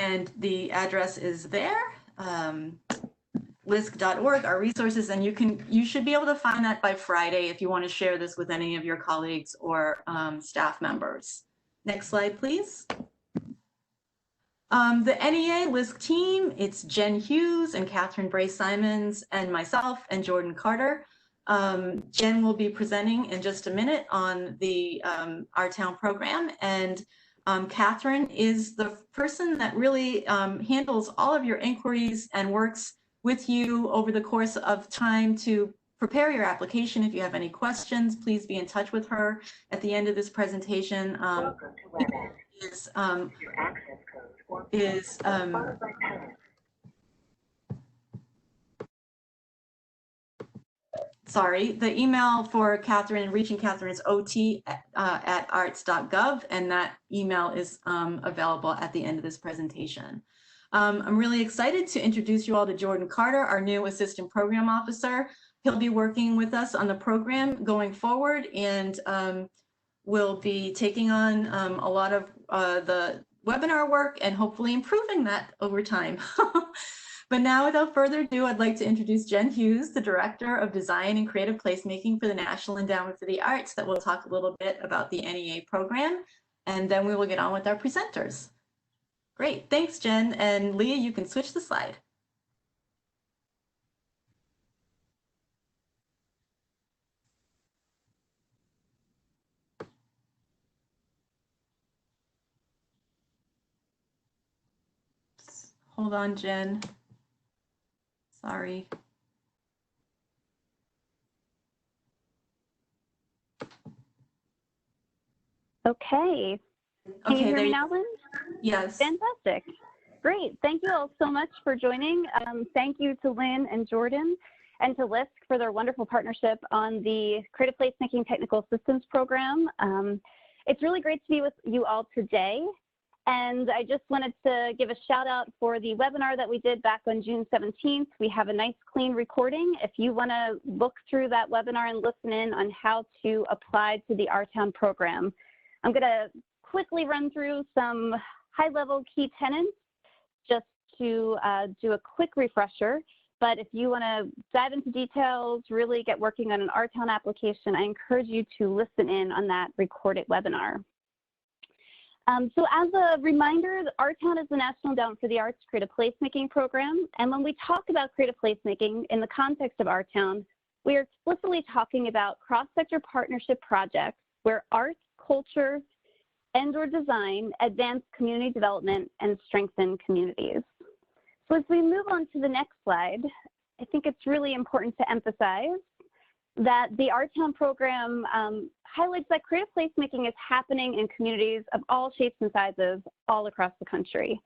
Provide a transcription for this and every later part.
And the address is there, LISC.org, our resources, and you should be able to find that by Friday if you want to share this with any of your colleagues or staff members. Next slide, please. The NEA LISC team, it's Jen Hughes and Catherine Bray-Simons and myself and Jordan Carter. Jen will be presenting in just a minute on the Our Town program, and Catherine is the person that really handles all of your inquiries and works with you over the course of time to prepare your application. If you have any questions, please be in touch with her at the end of this presentation. Sorry, the email for Catherine, reaching Catherine, is ot@arts.gov, and that email is available at the end of this presentation. I'm really excited to introduce you all to Jordan Carter, our new Assistant Program Officer. He'll be working with us on the program going forward, and will be taking on a lot of the webinar work and hopefully improving that over time. But now, without further ado, I'd like to introduce Jen Hughes, the Director of Design and Creative Placemaking for the National Endowment for the Arts, that will talk a little bit about the NEA program, and then we will get on with our presenters. Great, thanks, Jen. And Leah, you can switch the slide. Hold on, Jen. Sorry. Okay. Can you hear me now, Lynn? Yes. Fantastic. Great. Thank you all so much for joining. Thank you to Lynn and Jordan and to LISC for their wonderful partnership on the Creative Placemaking Technical Systems program. It's really great to be with you all today. And I just wanted to give a shout out for the webinar that we did back on June 17th. We have a nice clean recording. If you want to look through that webinar and listen in on how to apply to the Our Town program. I'm going to quickly run through some high-level key tenets just to do a quick refresher. But if you want to dive into details, really get working on an Our Town application, I encourage you to listen in on that recorded webinar. So as a reminder, Our Town is the National Endowment for the Arts Creative Placemaking Program. And when we talk about creative placemaking in the context of Our Town, we are explicitly talking about cross-sector partnership projects where arts, culture, and/or design advance community development and strengthen communities. So as we move on to the next slide, I think it's really important to emphasize that the Our Town program highlights that creative placemaking is happening in communities of all shapes and sizes all across the country.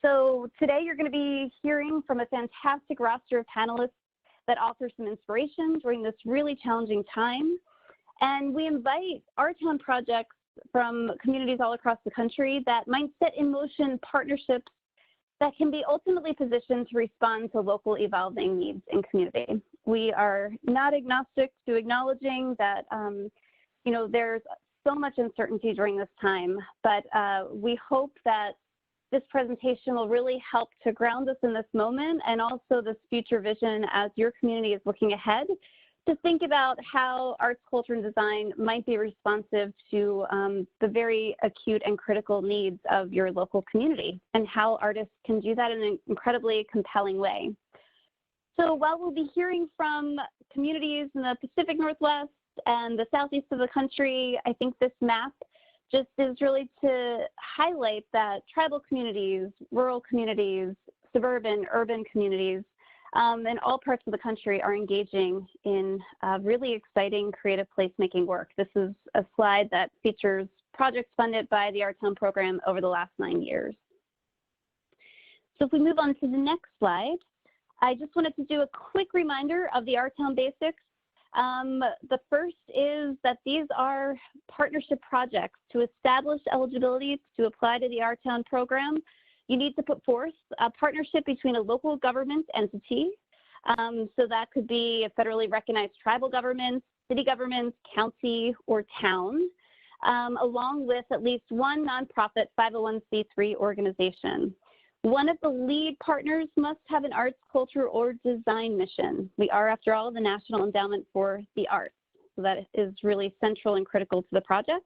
So today you're going to be hearing from a fantastic roster of panelists that offer some inspiration during this really challenging time. And we invite Our Town projects from communities all across the country that might set in motion partnerships that can be ultimately positioned to respond to local evolving needs in community. We are not agnostic to acknowledging that, you know, there's so much uncertainty during this time, but we hope that this presentation will really help to ground us in this moment and also this future vision as your community is looking ahead to think about how arts, culture, and design might be responsive to the very acute and critical needs of your local community and how artists can do that in an incredibly compelling way. So while we'll be hearing from communities in the Pacific Northwest and the Southeast of the country, I think this map just is really to highlight that tribal communities, rural communities, suburban, urban communities, and all parts of the country are engaging in really exciting creative placemaking work. This is a slide that features projects funded by the Our Town program over the last 9 years. So if we move on to the next slide, I just wanted to do a quick reminder of the Our Town basics. The first is that these are partnership projects. To establish eligibility to apply to the Our Town program, you need to put forth a partnership between a local government entity. So that could be a federally recognized tribal government, city government, county, or town. along with at least one nonprofit 501c3 organization. One of the lead partners must have an arts, culture, or design mission. We are, after all, the National Endowment for the Arts, so that is really central and critical to the project.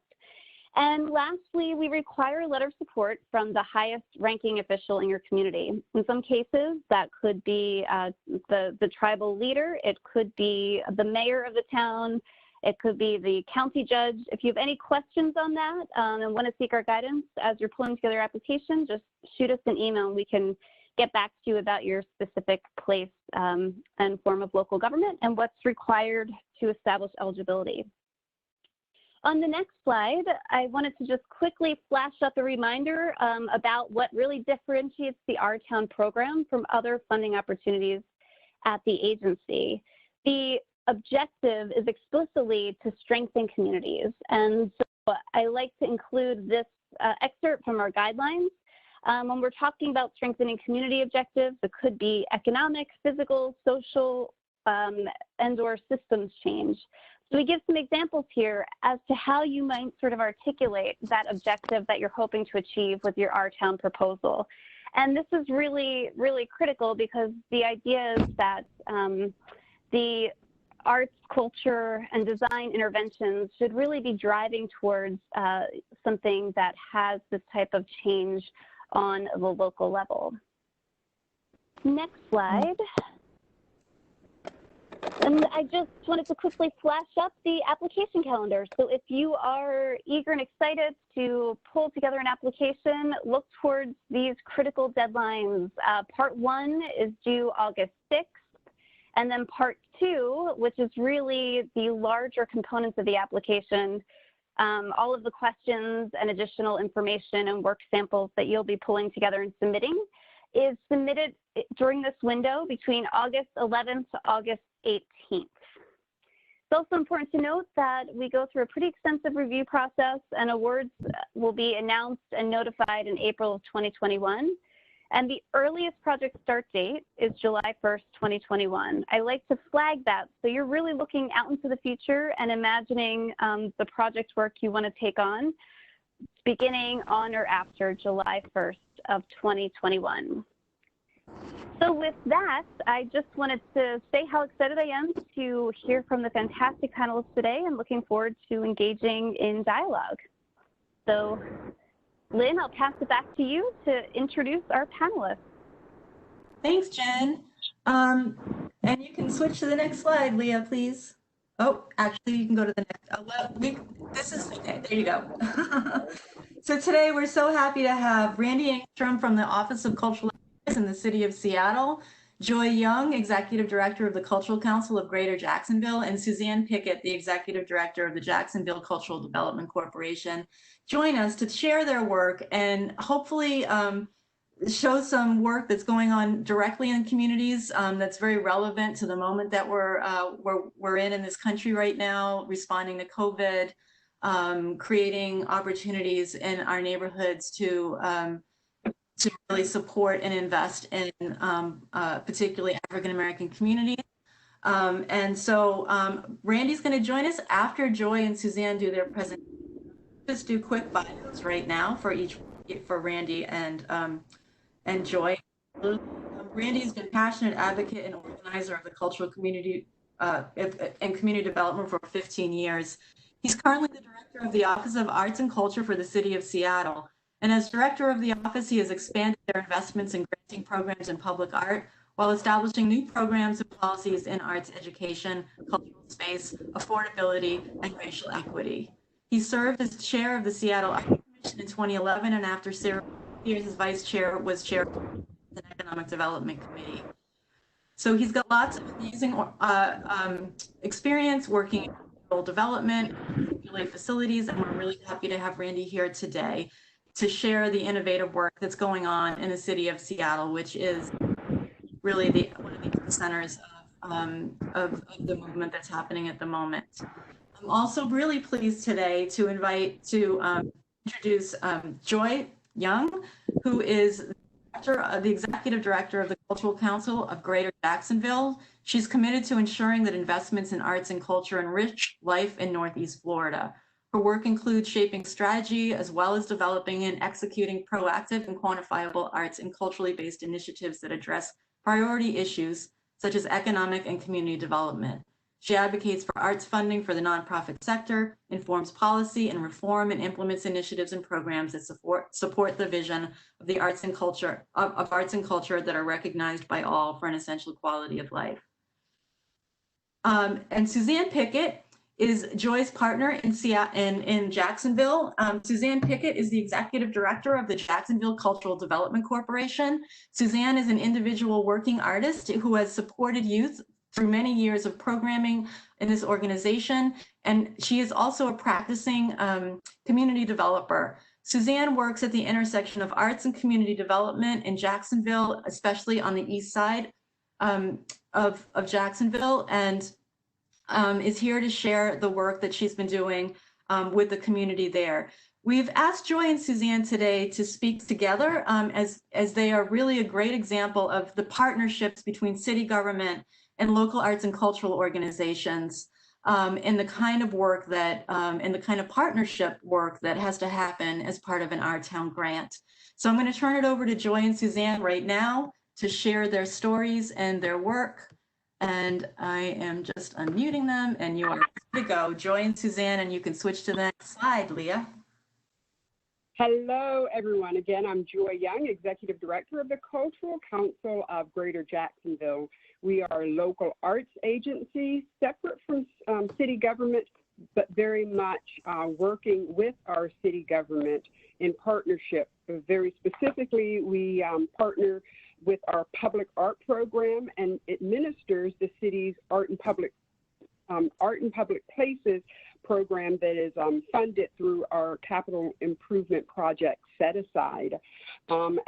And lastly, we require a letter of support from the highest ranking official in your community. In some cases, that could be the tribal leader, it could be the mayor of the town, it could be the county judge. If you have any questions on that and want to seek our guidance as you're pulling together your application, just shoot us an email and we can get back to you about your specific place and form of local government and what's required to establish eligibility. On the next slide, I wanted to just quickly flash up a reminder about what really differentiates the Our Town program from other funding opportunities at the agency. The objective is explicitly to strengthen communities. And so I like to include this excerpt from our guidelines. When we're talking about strengthening community objectives, it could be economic, physical, social, and/or systems change. So we give some examples here as to how you might sort of articulate that objective that you're hoping to achieve with your Our Town proposal. And this is really, really critical because the idea is that the arts, culture, and design interventions should really be driving towards something that has this type of change on the local level. Next slide. And I just wanted to quickly flash up the application calendar. So if you are eager and excited to pull together an application, look towards these critical deadlines. Part 1 is due August 6th. And then part 2, which is really the larger components of the application, all of the questions and additional information and work samples that you'll be pulling together and submitting, is submitted during this window between August 11th to August 18th. It's also important to note that we go through a pretty extensive review process, and awards will be announced and notified in April of 2021. And the earliest project start date is July 1st, 2021. I like to flag that. So you're really looking out into the future and imagining the project work you want to take on beginning on or after July 1st of 2021. So with that, I just wanted to say how excited I am to hear from the fantastic panelists today and looking forward to engaging in dialogue. So Lynn, I'll pass it back to you to introduce our panelists. Thanks, Jen. And you can switch to the next slide, Leah, please. Oh, actually, you can go to the next. This is okay. There you go. So today we're so happy to have Randy Engstrom from the Office of Cultural Affairs in the City of Seattle, Joy Young, Executive Director of the Cultural Council of Greater Jacksonville, and Suzanne Pickett, the Executive Director of the Jacksonville Cultural Development Corporation, join us to share their work and hopefully show some work that's going on directly in communities that's very relevant to the moment that we're in this country right now, responding to COVID, creating opportunities in our neighborhoods to really support and invest in particularly African-American communities. And so Randy's going to join us after Joy and Suzanne do their presentation. Just do quick bios right now for Randy and Joy. Randy's been passionate advocate and organizer of the cultural community and community development for 15 years. He's currently the director of the Office of Arts and Culture for the City of Seattle. And as director of the office, he has expanded their investments in granting programs in public art while establishing new programs and policies in arts education, cultural space, affordability, and racial equity. He served as chair of the Seattle Art Commission in 2011, and after several years as vice chair, was chair of the Economic Development Committee. So he's got lots of amazing experience working in rural development, facilities, and we're really happy to have Randy here today to share the innovative work that's going on in the city of Seattle, which is really one of the centers of the movement that's happening at the moment. I'm also really pleased today to introduce Joy Young, who is the Executive Director of the Cultural Council of Greater Jacksonville. She's committed to ensuring that investments in arts and culture enrich life in Northeast Florida. Her work includes shaping strategy as well as developing and executing proactive and quantifiable arts and culturally based initiatives that address priority issues such as economic and community development. She advocates for arts funding for the nonprofit sector, informs policy and reform, and implements initiatives and programs that support the vision of the arts and culture of arts and culture that are recognized by all for an essential quality of life. And Suzanne Pickett is Joy's partner in Jacksonville. Suzanne Pickett is the executive director of the Jacksonville Cultural Development Corporation. Suzanne is an individual working artist who has supported youth through many years of programming in this organization, and she is also a practicing community developer. Suzanne works at the intersection of arts and community development in Jacksonville, especially on the east side of Jacksonville, and is here to share the work that she's been doing with the community there. We've asked Joy and Suzanne today to speak together as they are really a great example of the partnerships between city government and local arts and cultural organizations in the kind of work that, in the kind of partnership work that has to happen as part of an Our Town grant. So I'm going to turn it over to Joy and Suzanne right now to share their stories and their work. And I am just unmuting them, and you are ready to go. Joy and Suzanne, and you can switch to the next slide, Leah. Hello, everyone. Again, I'm Joy Young, Executive Director of the Cultural Council of Greater Jacksonville. We are a local arts agency, separate from city government, but very much working with our city government in partnership. Very specifically, we partner with our public art program and administers the city's art in public places program that is funded through our capital improvement project set aside.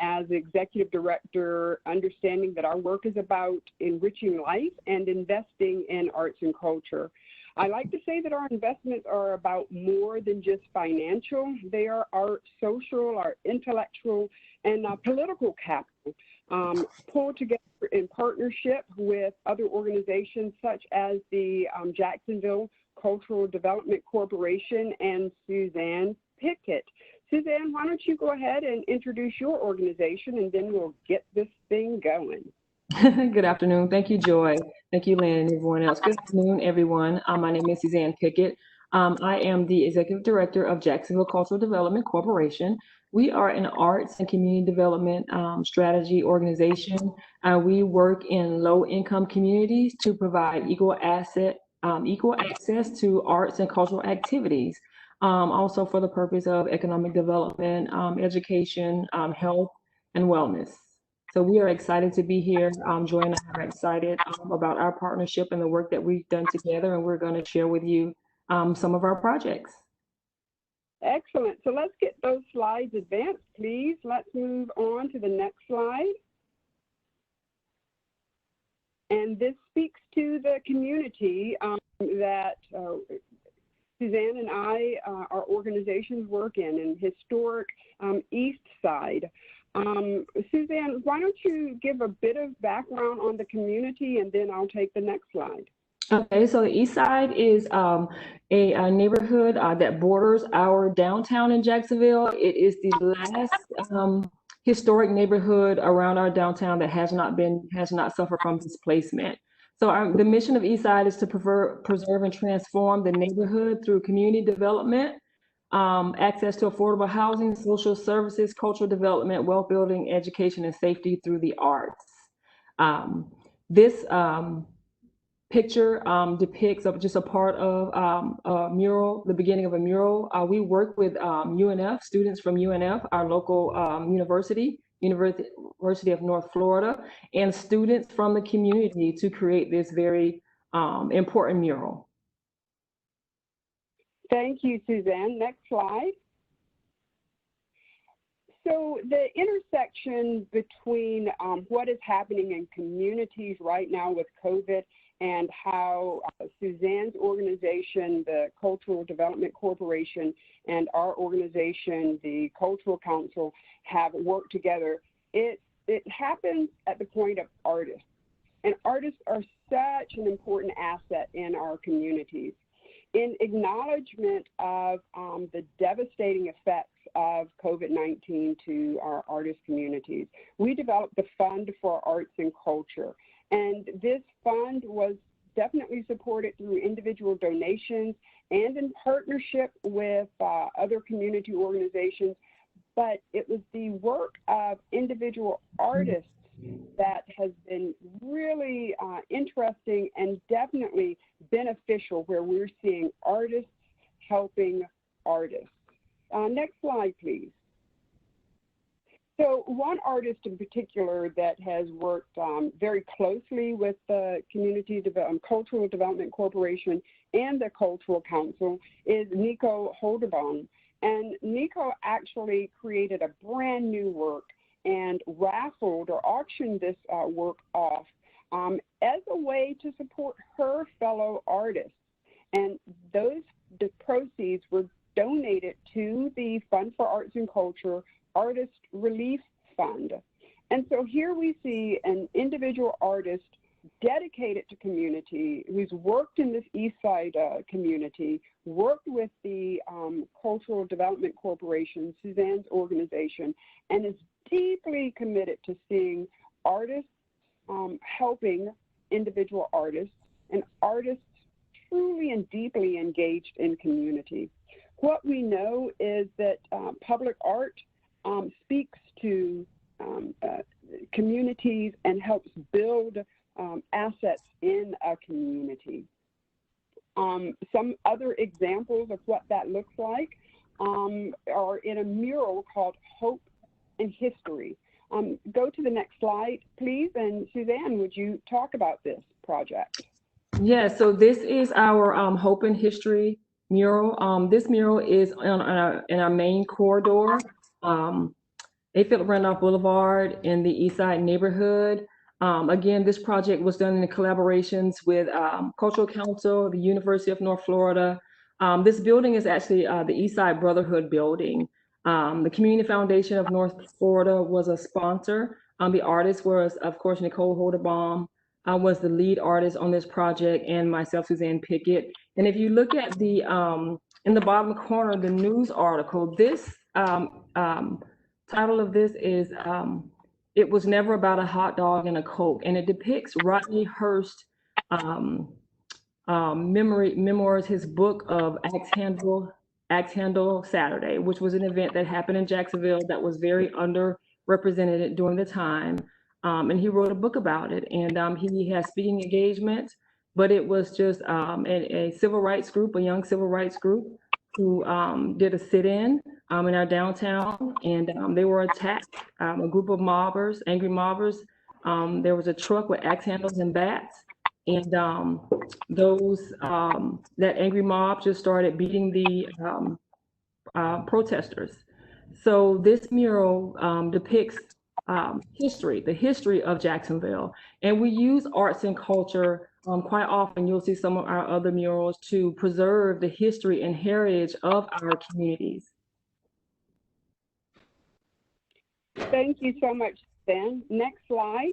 As executive director, understanding that our work is about enriching life and investing in arts and culture. I like to say that our investments are about more than just financial. They are our social, our intellectual, and political capital, pulled together in partnership with other organizations such as the Jacksonville Cultural Development Corporation and Suzanne Pickett. Suzanne, why don't you go ahead and introduce your organization, and then we'll get this thing going. Good afternoon. Thank you, Joy. Thank you, Lynn, and everyone else. Good afternoon, everyone. My name is Suzanne Pickett. I am the Executive Director of Jacksonville Cultural Development Corporation. We are an arts and community development strategy organization. We work in low-income communities to provide equal access to arts and cultural activities, also for the purpose of economic development, education, health, and wellness. So we are excited to be here. Joy and I are excited about our partnership and the work that we've done together, and we're going to share with you some of our projects. Excellent. So let's get those slides advanced, please. Let's move on to the next slide. And this speaks to the community that Suzanne and I, our organizations work in historic East Side. Suzanne, why don't you give a bit of background on the community, and then I'll take the next slide. Okay, so the East Side is a neighborhood that borders our downtown in Jacksonville. It is the last historic neighborhood around our downtown that has not suffered from displacement. So the mission of East Side is to preserve and transform the neighborhood through community development, access to affordable housing, social services, cultural development, wealth building, education, and safety through the arts. This picture depicts just a part of a mural, the beginning of a mural. We work with UNF, students from UNF, our local University of North Florida, and students from the community to create this very important mural. Thank you, Suzanne. Next slide. So the intersection between what is happening in communities right now with COVID and how Suzanne's organization, the Cultural Development Corporation, and our organization, the Cultural Council, have worked together. It happens at the point of artists. And artists are such an important asset in our communities. in acknowledgement of the devastating effects of COVID-19 to our artist communities, we developed the Fund for Arts and Culture. And this fund was definitely supported through individual donations and in partnership with other community organizations. But it was the work of individual artists that has been really interesting and definitely beneficial, where we're seeing artists helping artists. Next slide, please. So one artist in particular that has worked very closely with the Cultural Development Corporation and the Cultural Council is Nico Holderbaum. And Nico actually created a brand new work and raffled or auctioned this work off as a way to support her fellow artists. And the proceeds were donated to the Fund for Arts and Culture Artist Relief Fund. And so here we see an individual artist dedicated to community, who's worked in this East Side community, worked with the Cultural Development Corporation, Suzanne's organization, and is deeply committed to seeing artists helping individual artists, and artists truly and deeply engaged in community. What we know is that public art speaks to communities and helps build assets in a community. Some other examples of what that looks like are in a mural called Hope and History. Go to the next slide, please. And Suzanne, would you talk about this project? Yeah, so this is our Hope and History mural. This mural is in our main corridor, 8 Philip Randolph Boulevard in the East Side neighborhood. Again, this project was done in collaborations with Cultural Council, the University of North Florida. This building is actually the East Side Brotherhood building. The Community Foundation of North Florida was a sponsor. The artist was, of course, Nicole Holderbaum, was the lead artist on this project, and myself, Suzanne Pickett. And if you look at the, in the bottom corner, the news article, this title of this is, It Was Never About a Hot Dog and a Coke, and it depicts Rodney Hurst memoirs, his book of Axe Handle Saturday, which was an event that happened in Jacksonville that was very underrepresented during the time. And he wrote a book about it, and he has speaking engagements, but it was just a civil rights group, a young civil rights group, who did a sit-in in our downtown, and they were attacked, a group of mobbers, angry mobbers. There was a truck with axe handles and bats, and that angry mob just started beating the protesters. So this mural depicts the history of Jacksonville, and we use arts and culture quite often. You'll see some of our other murals to preserve the history and heritage of our communities. Thank you so much, Suzanne. Next slide.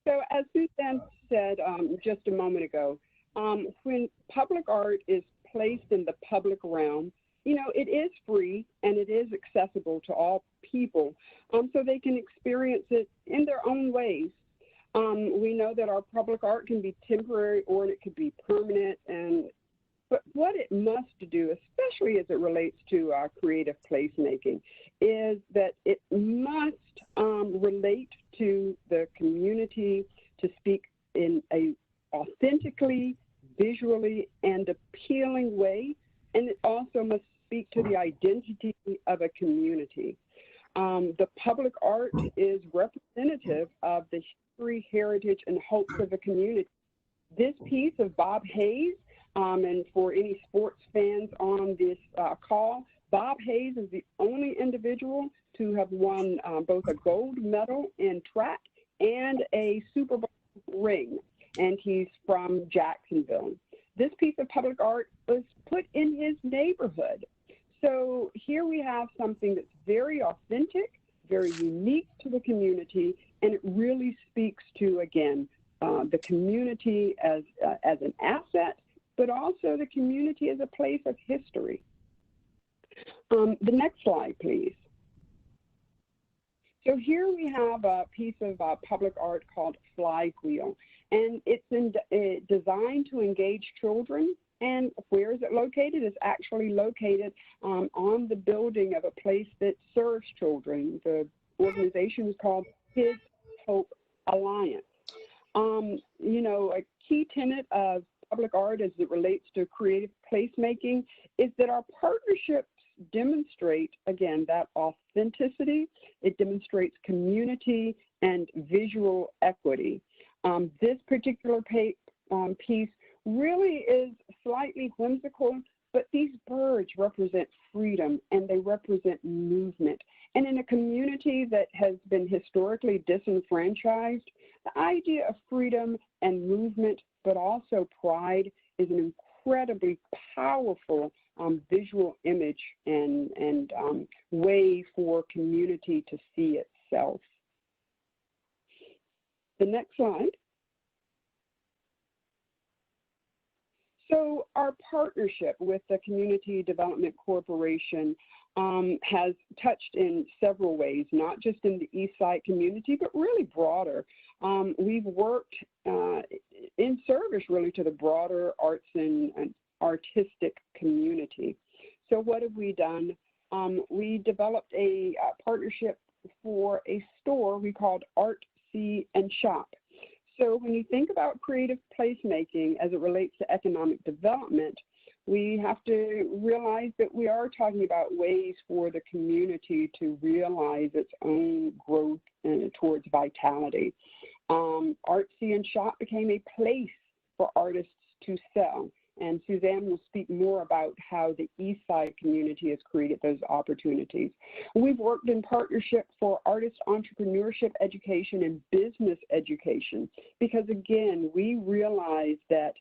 So as Suzanne said just a moment ago, when public art is placed in the public realm, you know, it is free and it is accessible to all people, so they can experience it in their own ways. We know that our public art can be temporary or it could be permanent, but what it must do, especially as it relates to creative placemaking, is that it must relate to the community, to speak in a authentically, visually, and appealing way, and it also must speak to the identity of a community. The public art is representative of the history, heritage, and hopes of a community. This piece of Bob Hayes, and for any sports fans on this call, Bob Hayes is the only individual to have won both a gold medal in track and a Super Bowl ring, and he's from Jacksonville. This piece of public art was put in his neighborhood. So here we have something that's very authentic, very unique to the community, and it really speaks to, again, the community as an asset but also the community as a place of history. The next slide, please. So here we have a piece of public art called Flywheel, and it's designed to engage children. And where is it located? It's actually located on the building of a place that serves children. The organization is called Kids Hope Alliance. You know, a key tenet of public art as it relates to creative placemaking is that our partnerships demonstrate, again, that authenticity. It demonstrates community and visual equity. This particular piece really is slightly whimsical, but these birds represent freedom and they represent movement. And in a community that has been historically disenfranchised, the idea of freedom and movement, but also pride, is an incredibly powerful visual image and way for community to see itself. The next slide. So our partnership with the Community Development Corporation has touched in several ways, not just in the East Side community, but really broader. We've worked in service really to the broader arts and artistic community. So what have we done? We developed a partnership for a store we called Art, See, and Shop. So when you think about creative placemaking as it relates to economic development, we have to realize that we are talking about ways for the community to realize its own growth towards vitality. Art, See, and Shop became a place for artists to sell. And Suzanne will speak more about how the East Side community has created those opportunities. We've worked in partnership for artist entrepreneurship education and business education because, again, we realize that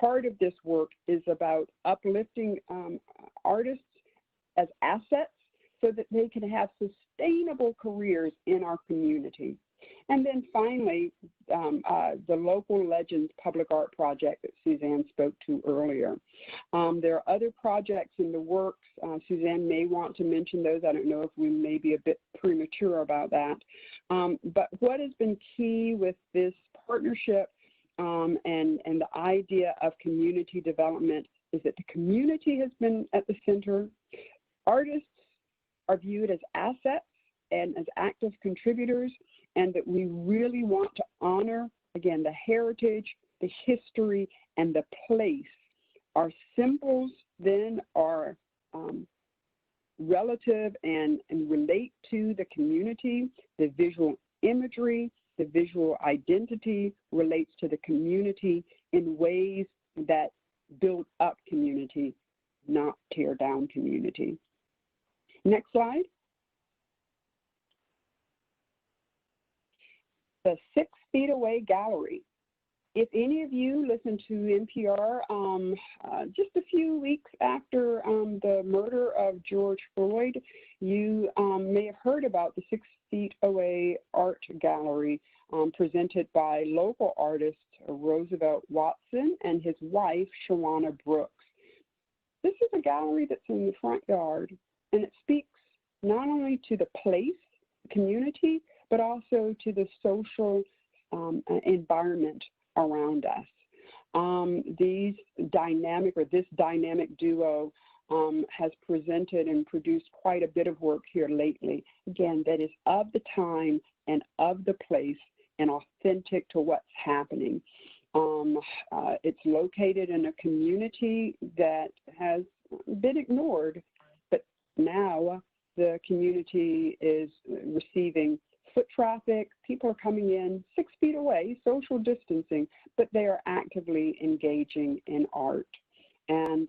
part of this work is about uplifting artists as assets so that they can have sustainable careers in our community. And then finally, the Local Legends Public Art Project that Suzanne spoke to earlier. There are other projects in the works. Suzanne may want to mention those. I don't know if we may be a bit premature about that. But what has been key with this partnership and the idea of community development is that the community has been at the center. Artists are viewed as assets and as active contributors, and that we really want to honor, again, the heritage, the history, and the place. Our symbols then are relative and relate to the community. The visual imagery, the visual identity relates to the community in ways that build up community, not tear down community. Next slide. The 6 Feet Away Gallery. If any of you listened to NPR just a few weeks after the murder of George Floyd, you may have heard about the 6 Feet Away Art Gallery presented by local artist Roosevelt Watson and his wife, Shawana Brooks. This is a gallery that's in the front yard, and it speaks not only to the place, community, but also to the social environment around us. This dynamic duo has presented and produced quite a bit of work here lately. Again, that is of the time and of the place and authentic to what's happening. It's located in a community that has been ignored, but now the community is receiving foot traffic. People are coming in 6 feet away, social distancing, but they are actively engaging in art. And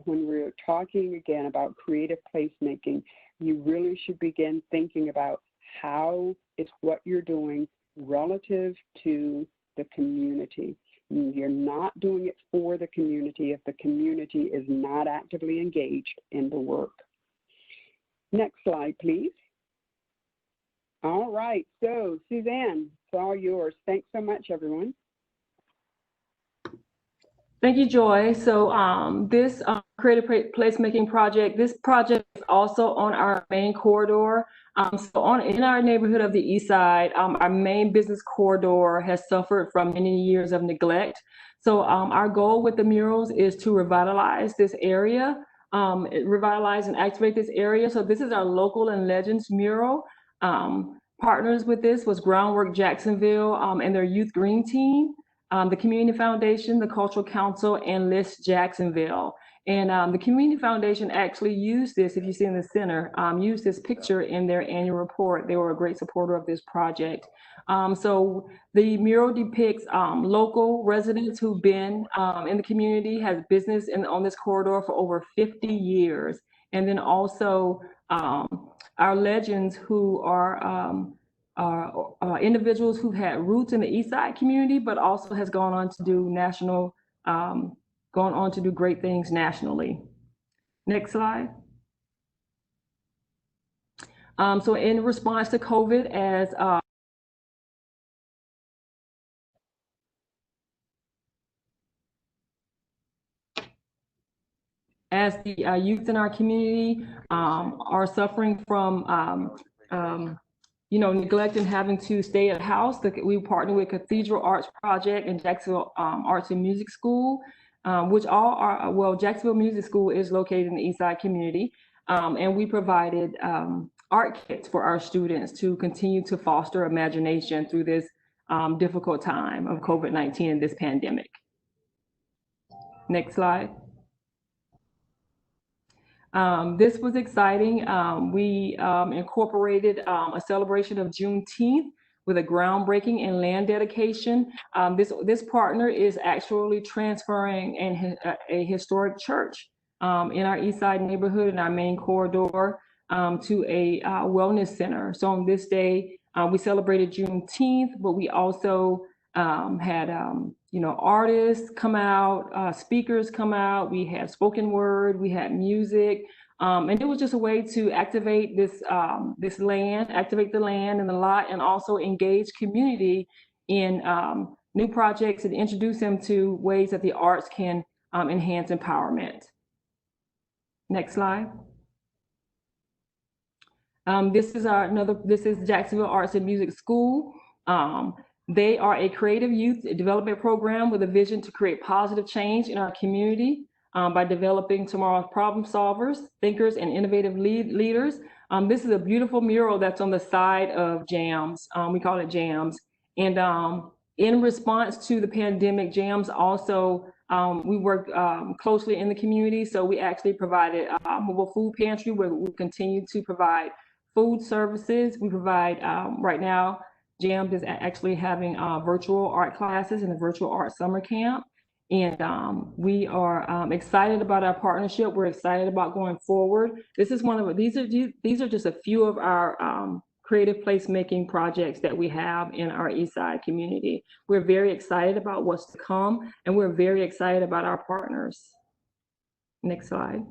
when we're talking again about creative placemaking, you really should begin thinking about how is what you're doing relative to the community. You're not doing it for the community if the community is not actively engaged in the work. Next slide, please. All right, so Suzanne, it's all yours. Thanks so much, everyone. Thank you, Joy. So this creative placemaking project, this project is also on our main corridor. In our neighborhood of the East Side, our main business corridor has suffered from many years of neglect. So our goal with the murals is to revitalize this area, revitalize and activate this area. So this is our Local and Legends mural. Partners with this was Groundwork Jacksonville and their Youth Green Team. The Community Foundation, the Cultural Council, and List Jacksonville. And the Community Foundation actually used this, if you see in the center, used this picture in their annual report. They were a great supporter of this project. So the mural depicts local residents who've been in the community, has business on this corridor for over 50 years. And then also our legends who are individuals who've had roots in the East Side community, but also has gone on to do gone on to do great things nationally. Next slide. So in response to COVID, as the youth in our community are suffering from neglect and having to stay at house, we partner with Cathedral Arts Project and Jacksonville Arts and Music School, which all are, well, Jacksonville Music School is located in the East Side community, and we provided art kits for our students to continue to foster imagination through this difficult time of COVID-19 and this pandemic. Next slide. This was exciting. We incorporated a celebration of Juneteenth with a groundbreaking and land dedication. This partner is actually transferring a historic church in our East Side neighborhood, in our main corridor, to a wellness center. So on this day, we celebrated Juneteenth, but we also had artists come out, speakers come out, we had spoken word, we had music, and it was just a way to activate this land, activate the land and the lot, and also engage community in new projects and introduce them to ways that the arts can enhance empowerment. Next slide. This is Jacksonville Arts and Music School. They are a creative youth development program with a vision to create positive change in our community by developing tomorrow's problem solvers, thinkers, and innovative leaders. This is a beautiful mural that's on the side of JAMS. We call it JAMS. And in response to the pandemic, JAMS also, we work closely in the community. So we actually provided a mobile food pantry where we continue to provide food services. We provide, right now, JAMS is actually having virtual art classes and a virtual art summer camp. And we are excited about our partnership. We're excited about going forward. This is these are just a few of our creative placemaking projects that we have in our East Side community. We're very excited about what's to come, and we're very excited about our partners. Next slide.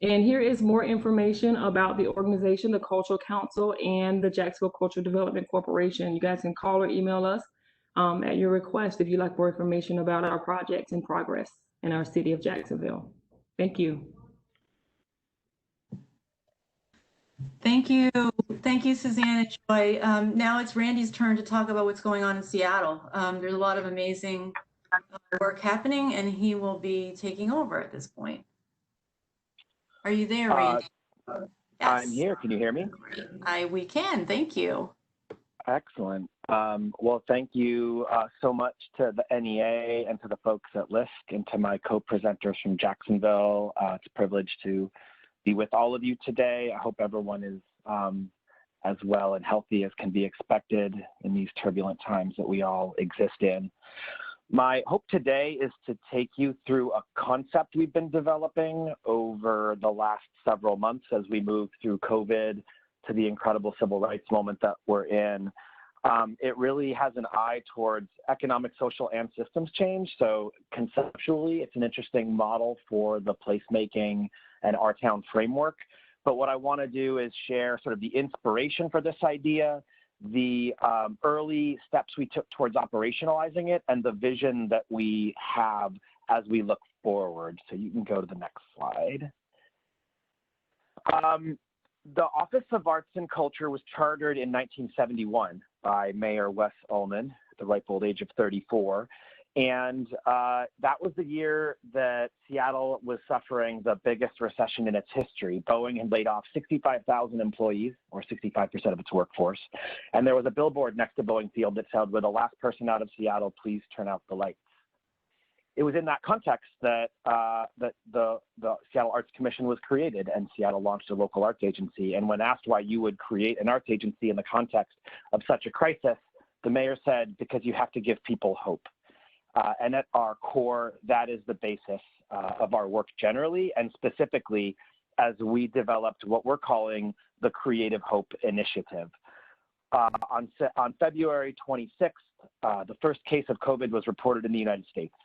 And here is more information about the organization, the Cultural Council, and the Jacksonville Cultural Development Corporation. You guys can call or email us at your request if you'd like more information about our projects in progress in our city of Jacksonville. Thank you. Thank you. Thank you, Suzanne and Joy. Now it's Randy's turn to talk about what's going on in Seattle. There's a lot of amazing work happening, and he will be taking over at this point. Are you there, Randy? Yes. Yes. I'm here. Can you hear me? We can. Thank you. Excellent. Well, thank you so much to the NEA and to the folks at LISC and to my co-presenters from Jacksonville. It's a privilege to be with all of you today. I hope everyone is as well and healthy as can be expected in these turbulent times that we all exist in. My hope today is to take you through a concept we've been developing over the last several months as we move through COVID to the incredible civil rights moment that we're in. It really has an eye towards economic, social, and systems change. So conceptually, it's an interesting model for the placemaking and our town framework. But what I want to do is share sort of the inspiration for this idea, the early steps we took towards operationalizing it, and the vision that we have as we look forward. So you can go to the next slide. The Office of Arts and Culture was chartered in 1971 by Mayor Wes Ullman at the ripe old age of 34. And that was the year that Seattle was suffering the biggest recession in its history. Boeing had laid off 65,000 employees, or 65% of its workforce. And there was a billboard next to Boeing Field that said, "We're the last person out of Seattle, please turn out the lights." It was in that context that the Seattle Arts Commission was created, and Seattle launched a local arts agency. And when asked why you would create an arts agency in the context of such a crisis, the mayor said, because you have to give people hope. And at our core, that is the basis of our work generally, and specifically as we developed what we're calling the Creative Hope Initiative. On February 26th, the first case of COVID was reported in the United States.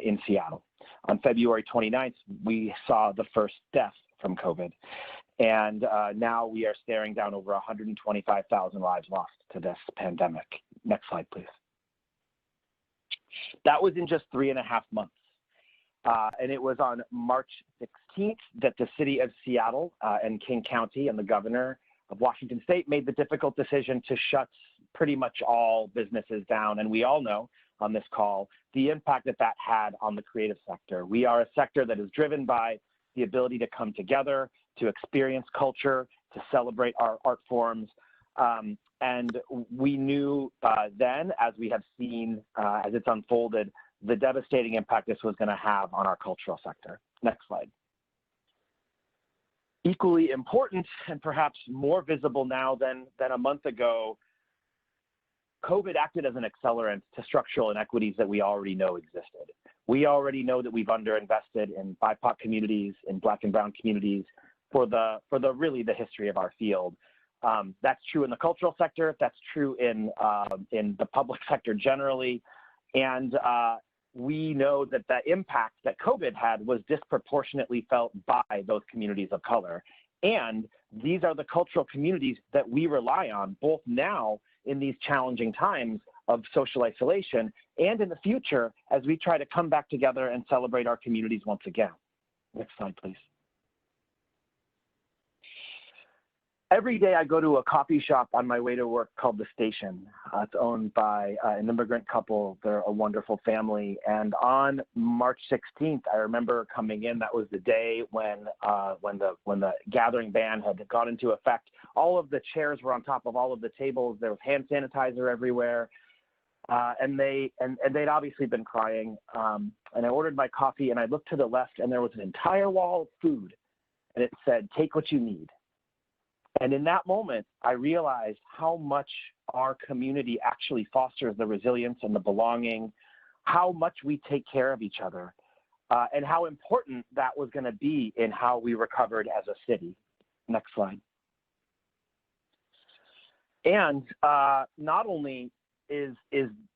In Seattle. On February 29th, we saw the first death from COVID. And now we are staring down over 125,000 lives lost to this pandemic. Next slide, please. That was in just 3.5 months. And it was on March 16th that the city of Seattle and King County and the governor of Washington State made the difficult decision to shut pretty much all businesses down. And we all know on this call the impact that that had on the creative sector. We are a sector that is driven by the ability to come together, to experience culture, to celebrate our art forms. And we knew then, as we have seen as it's unfolded, the devastating impact this was going to have on our cultural sector. Next slide. Equally important, and perhaps more visible now than a month ago, COVID acted as an accelerant to structural inequities that we already know existed. We already know that we've underinvested in BIPOC communities, in Black and Brown communities for the really the history of our field. That's true in the cultural sector. That's true in the public sector generally. And we know that the impact that COVID had was disproportionately felt by those communities of color. And these are the cultural communities that we rely on, both now in these challenging times of social isolation and in the future as we try to come back together and celebrate our communities once again. Next slide, please. Every day I go to a coffee shop on my way to work called The Station. It's owned by an immigrant couple. They're a wonderful family. And on March 16th, I remember coming in. That was the day when the gathering ban had gone into effect. All of the chairs were on top of all of the tables. There was hand sanitizer everywhere. And they'd obviously been crying. And I ordered my coffee, and I looked to the left, and there was an entire wall of food. And it said, "Take what you need." And in that moment, I realized how much our community actually fosters the resilience and the belonging, how much we take care of each other, and how important that was going to be in how we recovered as a city. Next slide. And not only is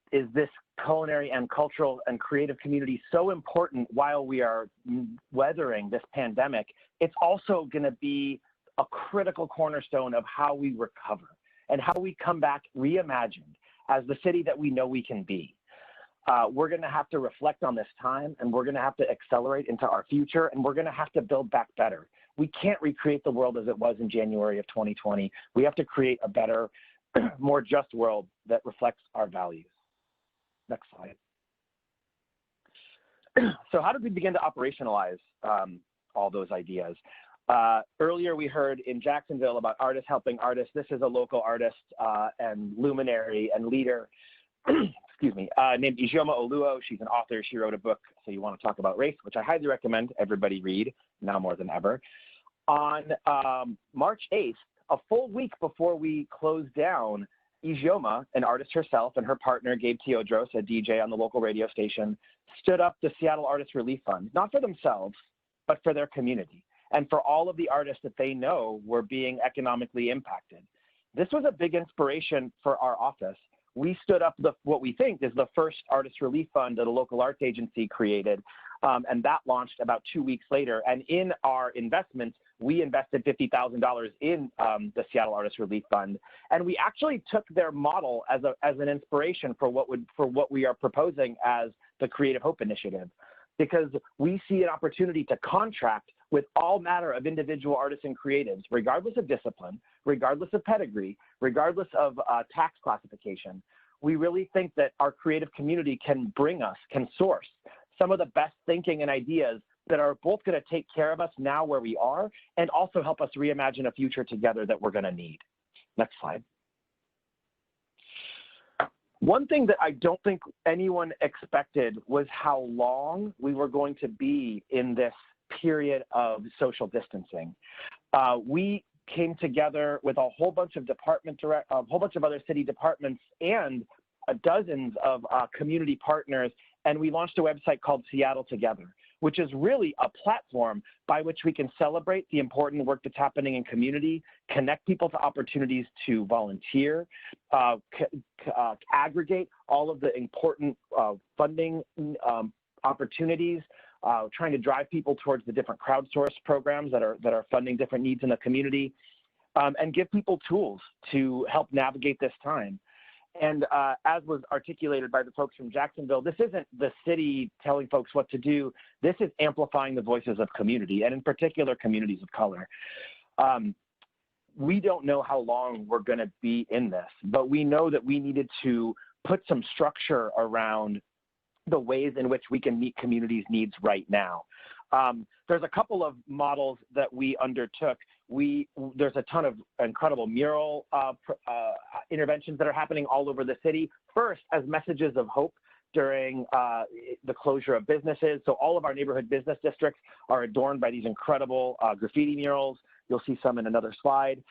this culinary and cultural and creative community so important while we are weathering this pandemic, it's also going to be a critical cornerstone of how we recover and how we come back reimagined as the city that we know we can be. We're going to have to reflect on this time, and we're going to have to accelerate into our future, and we're going to have to build back better. We can't recreate the world as it was in January of 2020. We have to create a better, more just world that reflects our values. Next slide. So how did we begin to operationalize all those ideas? Earlier, we heard in Jacksonville about artists helping artists. This is a local artist and luminary and leader, excuse me, named Ijeoma Oluo. She's an author. She wrote a book, So You Want to Talk About Race, which I highly recommend everybody read, now more than ever. On March 8th, a full week before we closed down, Ijeoma, an artist herself, and her partner, Gabe Teodros, a DJ on the local radio station, stood up the Seattle Artist Relief Fund, not for themselves, but for their community, and for all of the artists that they know were being economically impacted. This was a big inspiration for our office. We stood up what we think is the first artist relief fund that a local arts agency created, and that launched about 2 weeks later. And in our investments, we invested $50,000 in the Seattle Artist Relief Fund, and we actually took their model as an inspiration for what we are proposing as the Creative Hope Initiative, because we see an opportunity to contract with all manner of individual artists and creatives, regardless of discipline, regardless of pedigree, regardless of tax classification. We really think that our creative community can source some of the best thinking and ideas that are both going to take care of us now where we are and also help us reimagine a future together that we're going to need. Next slide. One thing that I don't think anyone expected was how long we were going to be in this period of social distancing. We came together with a whole bunch of other city departments and dozens of community partners, and we launched a website called Seattle Together, which is really a platform by which we can celebrate the important work that's happening in community, connect people to opportunities to volunteer, aggregate all of the important funding opportunities, trying to drive people towards the different crowdsourced programs that are funding different needs in the community, and give people tools to help navigate this time. And as was articulated by the folks from Jacksonville, this isn't the city telling folks what to do. This is amplifying the voices of community, and in particular, communities of color. We don't know how long we're going to be in this, but we know that we needed to put some structure around the ways in which we can meet communities' needs right now. There's a couple of models that we undertook. There's a ton of incredible mural interventions that are happening all over the city. First, as messages of hope during the closure of businesses. So all of our neighborhood business districts are adorned by these incredible graffiti murals. You'll see some in another slide.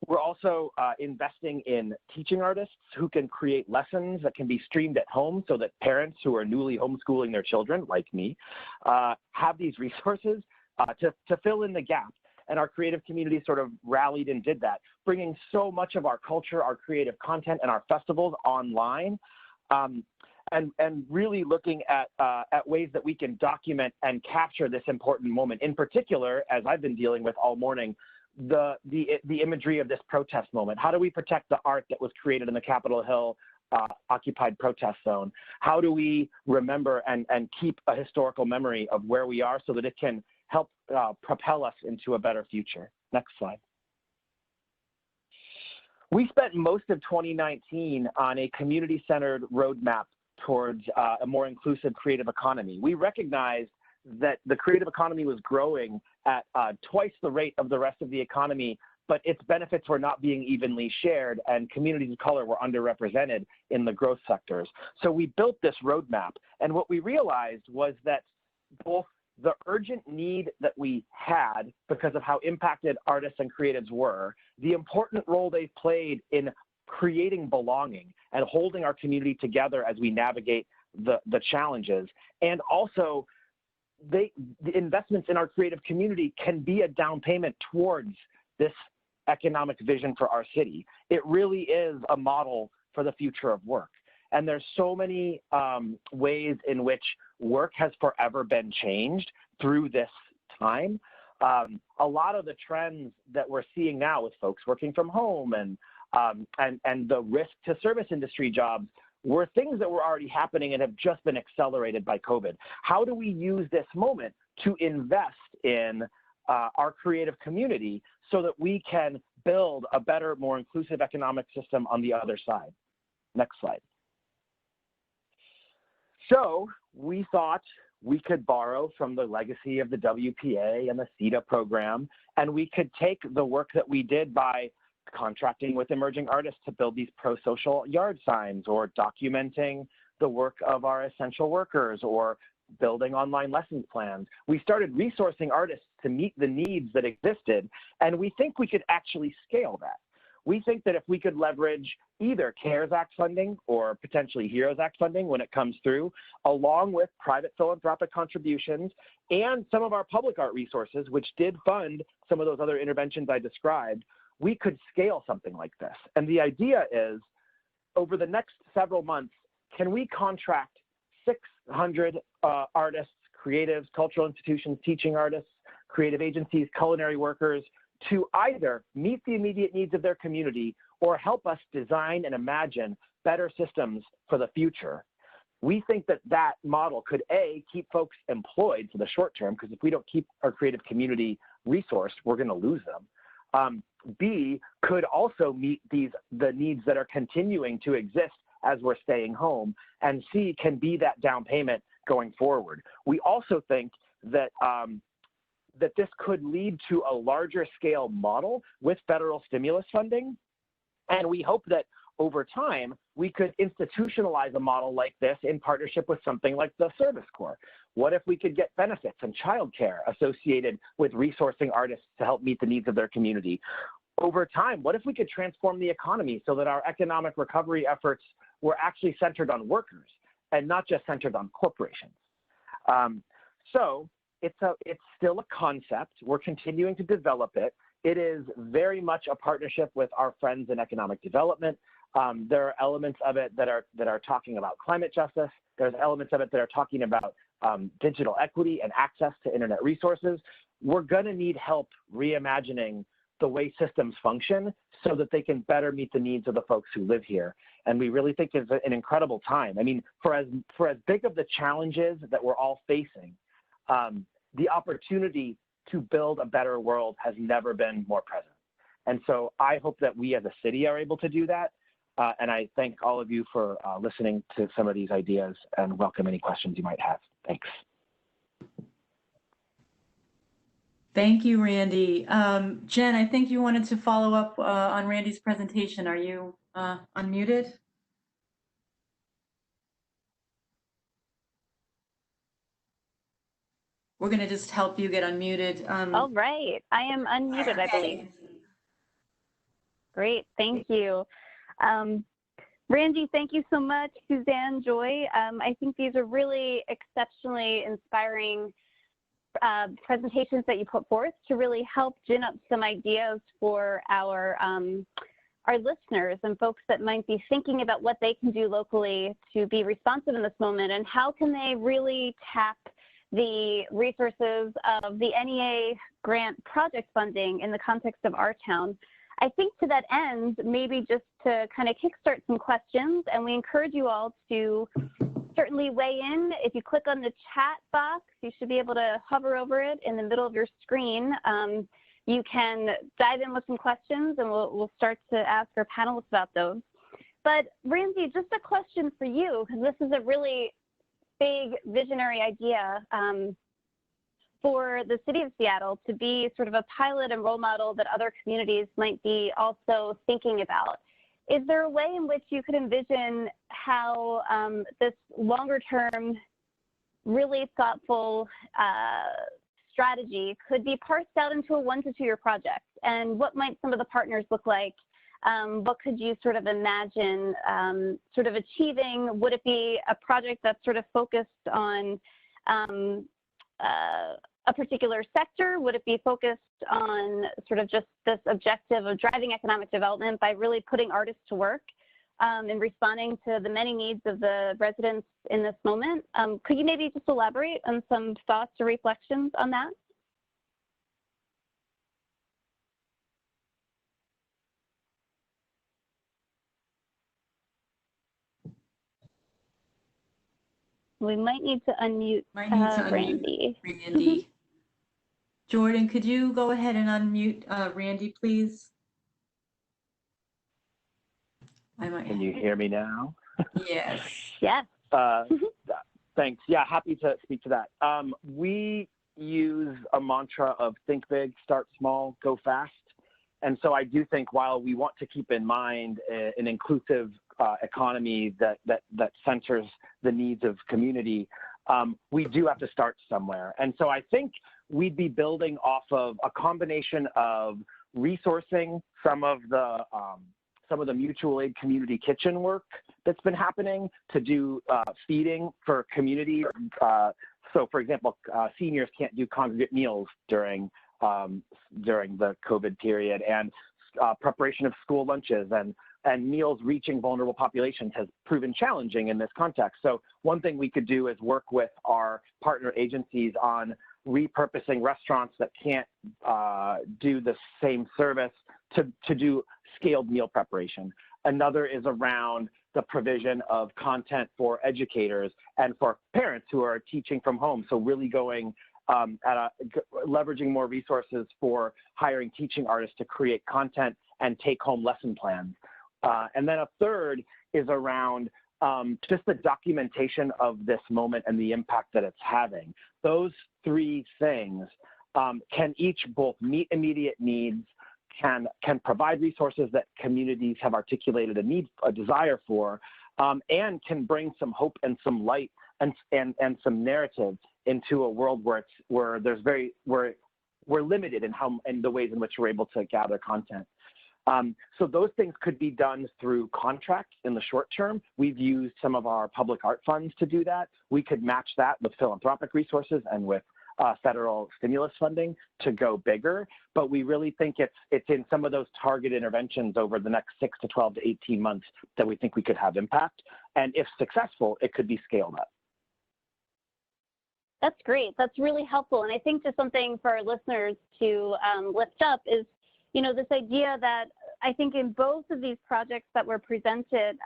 We're also investing in teaching artists who can create lessons that can be streamed at home so that parents who are newly homeschooling their children, like me, have these resources to fill in the gap. And our creative community sort of rallied and did that, bringing so much of our culture, our creative content, and our festivals online, and really looking at ways that we can document and capture this important moment. In particular, as I've been dealing with all morning, the imagery of this protest moment. How do we protect the art that was created in the Capitol Hill occupied protest zone? How do we remember and keep a historical memory of where we are so that it can help propel us into a better future? Next slide. We spent most of 2019 on a community-centered roadmap towards a more inclusive creative economy. We recognized that the creative economy was growing at twice the rate of the rest of the economy, but its benefits were not being evenly shared, and communities of color were underrepresented in the growth sectors. So we built this roadmap, and what we realized was that both the urgent need that we had because of how impacted artists and creatives were, the important role they played in creating belonging and holding our community together as we navigate the challenges, and also the investments in our creative community can be a down payment towards this economic vision for our city. It really is a model for the future of work. And there's so many ways in which work has forever been changed through this time. A lot of the trends that we're seeing now with folks working from home and the risk to service industry jobs were things that were already happening and have just been accelerated by COVID. How do we use this moment to invest in our creative community so that we can build a better, more inclusive economic system on the other side? Next slide. So we thought we could borrow from the legacy of the WPA and the CETA program, and we could take the work that we did by contracting with emerging artists to build these pro-social yard signs, or documenting the work of our essential workers, or building online lessons plans. We started resourcing artists to meet the needs that existed, and we think we could actually scale that. We think that if we could leverage either CARES Act funding or potentially HEROES Act funding when it comes through, along with private philanthropic contributions and some of our public art resources, which did fund some of those other interventions I described, we could scale something like this. And the idea is, over the next several months, can we contract 600 artists, creatives, cultural institutions, teaching artists, creative agencies, culinary workers to either meet the immediate needs of their community or help us design and imagine better systems for the future. We think that that model could, A, keep folks employed for the short term, because if we don't keep our creative community resourced, we're going to lose them. B, could also meet the needs that are continuing to exist as we're staying home. And C, can be that down payment going forward. We also think that, that this could lead to a larger scale model with federal stimulus funding. And we hope that over time, we could institutionalize a model like this in partnership with something like the Service Corps. What if we could get benefits and childcare associated with resourcing artists to help meet the needs of their community? Over time, what if we could transform the economy so that our economic recovery efforts were actually centered on workers and not just centered on corporations? So it's still a concept. We're continuing to develop it. It is very much a partnership with our friends in economic development. There are elements of it that are talking about climate justice. There's elements of it that are talking about digital equity and access to internet resources. We're going to need help reimagining the way systems function so that they can better meet the needs of the folks who live here. And we really think it's an incredible time. I mean, for as big of the challenges that we're all facing, the opportunity to build a better world has never been more present. And so I hope that we as a city are able to do that. And I thank all of you for listening to some of these ideas and welcome any questions you might have. Thanks. Thank you, Randy. Jen, I think you wanted to follow up on Randy's presentation. Are you unmuted? We're going to just help you get unmuted. All right, I am unmuted, I believe. Great, thank you. Randy, thank you so much. Suzanne, Joy, I think these are really exceptionally inspiring presentations that you put forth to really help gin up some ideas for our listeners and folks that might be thinking about what they can do locally to be responsive in this moment and how can they really tap the resources of the NEA grant project funding in the context of our town. I think to that end, maybe just to kind of kickstart some questions, and we encourage you all to certainly weigh in. If you click on the chat box, you should be able to hover over it in the middle of your screen. You can dive in with some questions and we'll start to ask our panelists about those. But Randy, just a question for you, because this is a really big visionary idea for the city of Seattle to be sort of a pilot and role model that other communities might be also thinking about. Is there a way in which you could envision how this longer term, really thoughtful strategy could be parsed out into a 1 to 2 year project? And what might some of the partners look like? What could you sort of imagine sort of achieving? Would it be a project that's sort of focused on a particular sector? Would it be focused on sort of just this objective of driving economic development by really putting artists to work and responding to the many needs of the residents in this moment? Could you maybe just elaborate on some thoughts or reflections on that? We might need to unmute Randy. Randy. Jordan, could you go ahead and unmute Randy, please? Can you hear me now? Yes. Yes. Thanks. Yeah, happy to speak to that. We use a mantra of think big, start small, go fast. And so I do think while we want to keep in mind an inclusive economy that centers the needs of community, we do have to start somewhere. And so I think we'd be building off of a combination of resourcing some of the mutual aid community kitchen work that's been happening to do feeding for community. So for example, seniors can't do congregate meals during the COVID period, and preparation of school lunches and meals reaching vulnerable populations has proven challenging in this context. So one thing we could do is work with our partner agencies on repurposing restaurants that can't do the same service to do scaled meal preparation. Another is around the provision of content for educators and for parents who are teaching from home. So really going leveraging more resources for hiring teaching artists to create content and take home lesson plans. And then a third is around just the documentation of this moment and the impact that it's having. Those three things can each both meet immediate needs, can provide resources that communities have articulated a desire for, and can bring some hope and some light and some narrative into a world where we're limited in the ways in which we're able to gather content. So those things could be done through contracts in the short term. We've used some of our public art funds to do that. We could match that with philanthropic resources and with federal stimulus funding to go bigger. But we really think it's in some of those target interventions over the next 6 to 12 to 18 months that we think we could have impact. And if successful, it could be scaled up. That's great. That's really helpful. And I think just something for our listeners to lift up is, this idea that I think in both of these projects that were presented,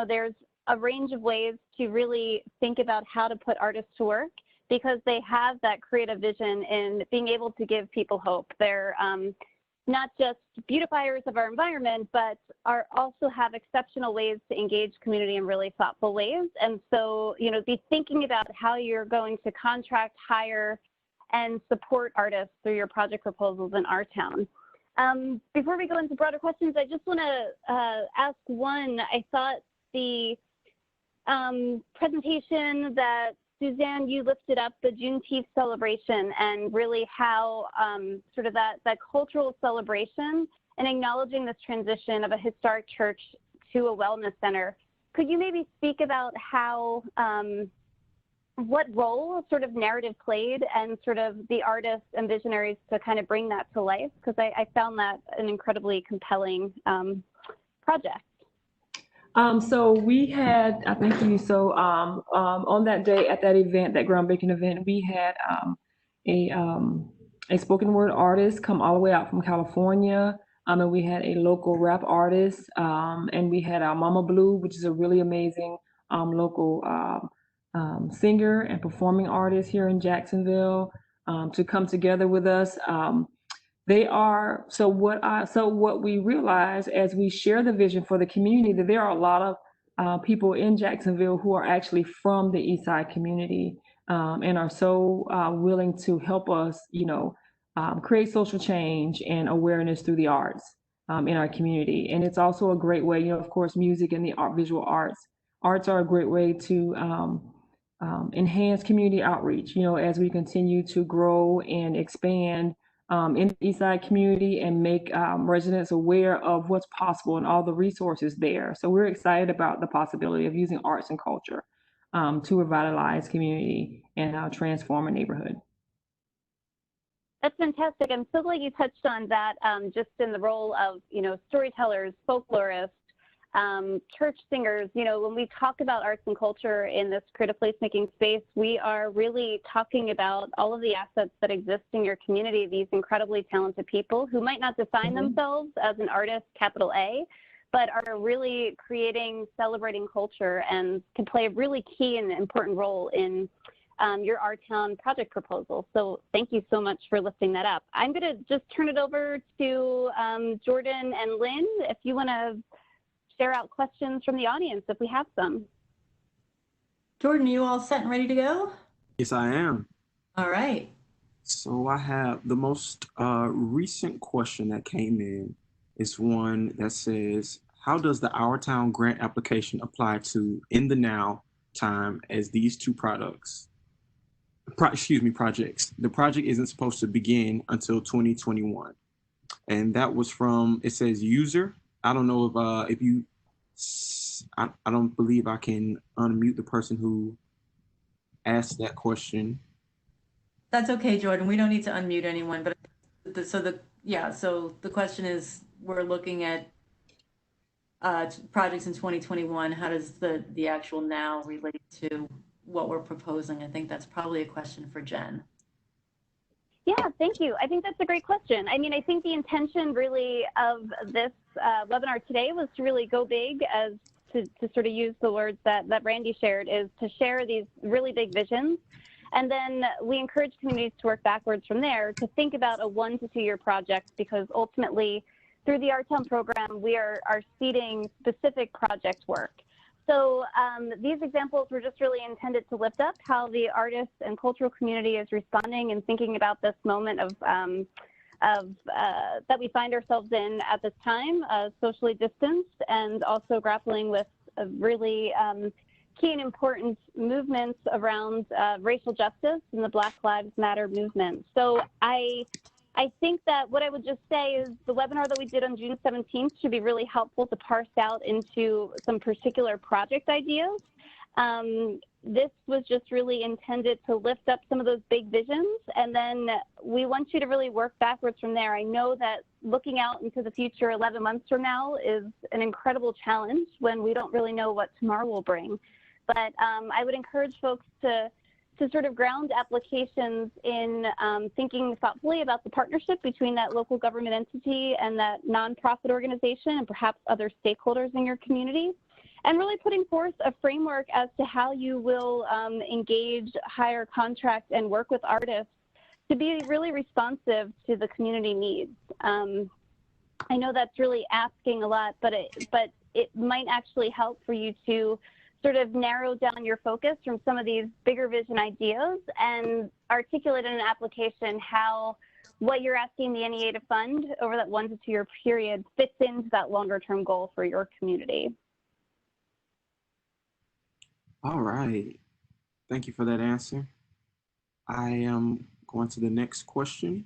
there's a range of ways to really think about how to put artists to work, because they have that creative vision in being able to give people hope. They're not just beautifiers of our environment, but also have exceptional ways to engage community in really thoughtful ways. And so, be thinking about how you're going to contract, hire, and support artists through your project proposals in our town. Before we go into broader questions, I just want to ask one. I thought the presentation that Suzanne, you lifted up the Juneteenth celebration and really how sort of that cultural celebration and acknowledging this transition of a historic church to a wellness center. Could you maybe speak about how, what role sort of narrative played and sort of the artists and visionaries to kind of bring that to life? Because I found that an incredibly compelling project. So we had, thank you. So on that day at that event, that groundbreaking event, we had a spoken word artist come all the way out from California. And we had a local rap artist, and we had our Mama Blue, which is a really amazing local singer and performing artist here in Jacksonville, to come together with us. What we realize as we share the vision for the community, that there are a lot of people in Jacksonville who are actually from the East Side community, and are so willing to help us, create social change and awareness through the arts in our community. And it's also a great way, of course, music and the visual arts. Arts are a great way to enhance community outreach, as we continue to grow and expand in the East Side community and make residents aware of what's possible and all the resources there. So we're excited about the possibility of using arts and culture to revitalize community and transform a neighborhood. That's fantastic. I'm so glad you touched on that, just in the role of, storytellers, folklorists, church singers. When we talk about arts and culture in this creative placemaking space, we are really talking about all of the assets that exist in your community, these incredibly talented people who might not define themselves as an artist, capital A, but are really creating, celebrating culture and can play a really key and important role in your Our Town project proposal. So thank you so much for lifting that up. I'm going to just turn it over to Jordan and Lynn, if you want to share out questions from the audience if we have some. Jordan, you all set and ready to go? Yes, I am. All right. So I have the most recent question that came in is one that says, how does the Our Town grant application apply to in the now time as these two projects? The project isn't supposed to begin until 2021. And that was from, it says user. I don't know if you, I don't believe I can unmute the person who asked that question. That's okay, Jordan. We don't need to unmute anyone, but so the question is, we're looking at projects in 2021. How does the actual now relate to what we're proposing? I think that's probably a question for Jen. Yeah, thank you. I think that's a great question. I mean, I think the intention really of this webinar today was to really go big, as to sort of use the words that Randy shared, is to share these really big visions. And then we encourage communities to work backwards from there to think about a 1 to 2 year project, because ultimately through the Art Town program, we are seeding specific project work. So these examples were just really intended to lift up how the artists and cultural community is responding and thinking about this moment of that we find ourselves in at this time, socially distanced, and also grappling with really key and important movements around racial justice and the Black Lives Matter movement. So I think that what I would just say is the webinar that we did on June 17th should be really helpful to parse out into some particular project ideas. This was just really intended to lift up some of those big visions, and then we want you to really work backwards from there. I know that looking out into the future 11 months from now is an incredible challenge when we don't really know what tomorrow will bring. But I would encourage folks to sort of ground applications in thinking thoughtfully about the partnership between that local government entity and that nonprofit organization and perhaps other stakeholders in your community, and really putting forth a framework as to how you will engage, hire, contract, and work with artists to be really responsive to the community needs. I know that's really asking a lot, but it might actually help for you to sort of narrow down your focus from some of these bigger vision ideas and articulate in an application how what you're asking the NEA to fund over that 1 to 2 year period fits into that longer term goal for your community. All right. Thank you for that answer. I am going to the next question.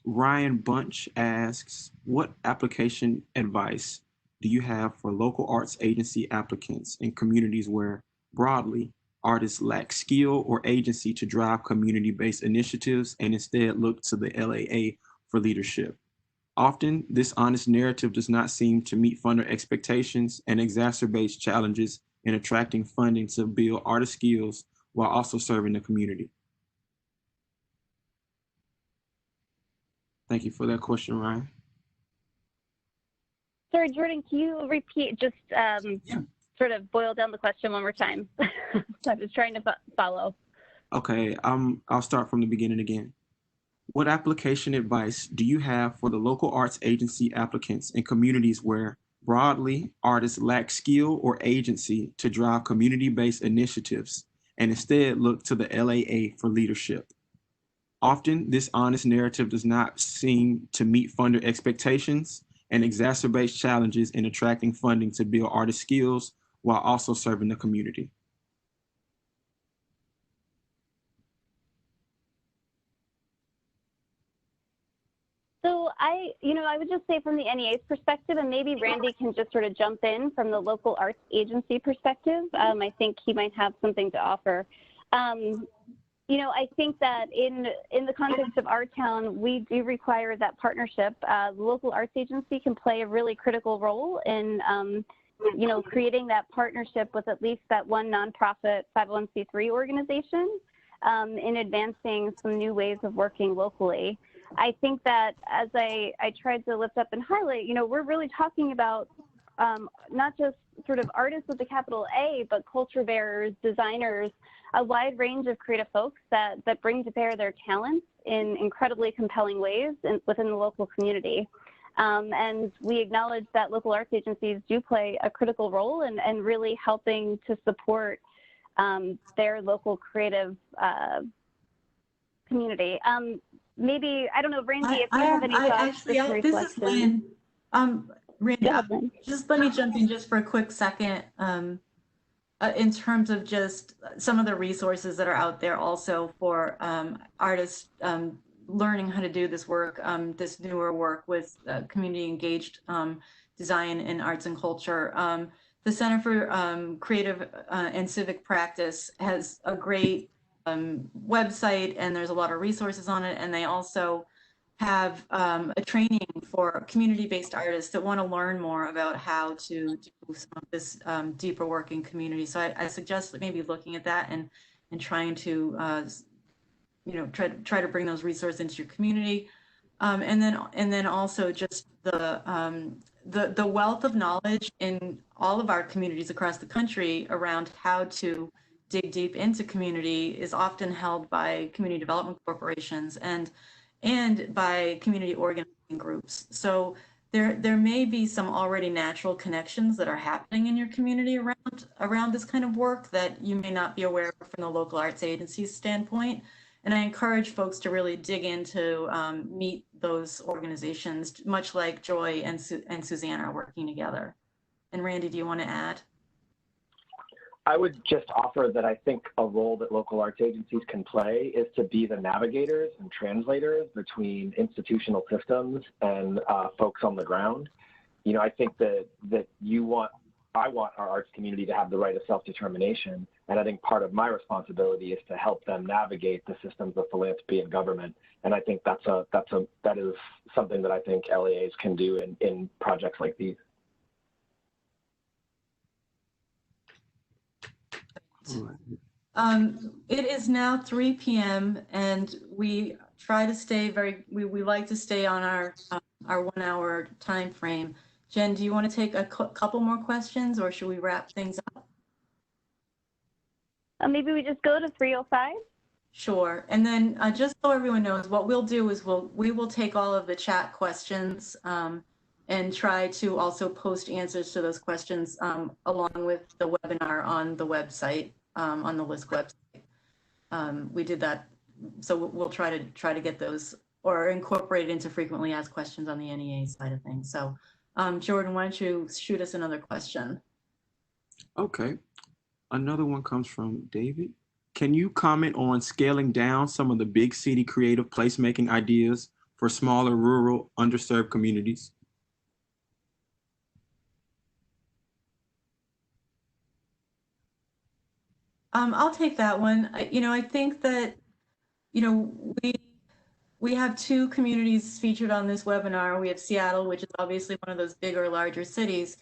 Ryan Bunch asks, what application advice do you have for local arts agency applicants in communities where, broadly, artists lack skill or agency to drive community-based initiatives and instead look to the LAA for leadership? Often, this honest narrative does not seem to meet funder expectations and exacerbates challenges in attracting funding to build artist skills while also serving the community. Thank you for that question, Ryan. Sorry, Jordan, can you repeat, just sort of boil down the question one more time? I'm just trying to follow. Okay, I'll start from the beginning again. What application advice do you have for the local arts agency applicants in communities where, broadly, artists lack skill or agency to drive community-based initiatives and instead look to the LAA for leadership? Often, this honest narrative does not seem to meet funder expectations and exacerbates challenges in attracting funding to build artist skills while also serving the community. So I would just say from the NEA's perspective, and maybe Randy can just sort of jump in from the local arts agency perspective. I think he might have something to offer. I think that in the context of Art Town, we do require that partnership. The local arts agency can play a really critical role in, creating that partnership with at least that one nonprofit 501c3 organization in advancing some new ways of working locally. I think that as I tried to lift up and highlight, we're really talking about not just sort of artists with a capital A, but culture bearers, designers, a wide range of creative folks that bring to bear their talents in incredibly compelling ways within the local community. And we acknowledge that local arts agencies do play a critical role in really helping to support their local creative community. Maybe, I don't know, Randy, if you have any thoughts. This is Lynn. Randy, just let me jump in just for a quick second. In terms of just some of the resources that are out there also for artists learning how to do this work, this newer work with community engaged design in arts and culture. The Center for Creative and Civic Practice has a great website, and there's a lot of resources on it, and they also have a training for community-based artists that want to learn more about how to do some of this deeper work in community. So I suggest maybe looking at that and trying to try to bring those resources into your community. And then also just the wealth of knowledge in all of our communities across the country around how to dig deep into community is often held by community development corporations and by community organizing groups. So there may be some already natural connections that are happening in your community around this kind of work that you may not be aware of from the local arts agency's standpoint. And I encourage folks to really dig into meet those organizations, much like Joy and Suzanne are working together. And Randy, do you want to add? I would just offer that I think a role that local arts agencies can play is to be the navigators and translators between institutional systems and folks on the ground. You know, I think that I want our arts community to have the right of self-determination, and I think part of my responsibility is to help them navigate the systems of philanthropy and government. And I think that is something that I think LEAs can do in projects like these. It is now 3 p.m. and we try to stay we like to stay on our 1 hour time frame. Jen, do you want to take a couple more questions or should we wrap things up? Maybe we just go to 3:05. Sure. And then just so everyone knows, what we'll do is we will take all of the chat questions and try to also post answers to those questions along with the webinar on the website, on the LISC website. We did that, so we'll try to get those or incorporate it into frequently asked questions on the NEA side of things. So Jordan, why don't you shoot us another question? Okay. Another one comes from David. Can you comment on scaling down some of the big city creative placemaking ideas for smaller, rural, underserved communities? I'll take that one. I think that, we have 2 communities featured on this webinar. We have Seattle, which is obviously one of those bigger, larger cities.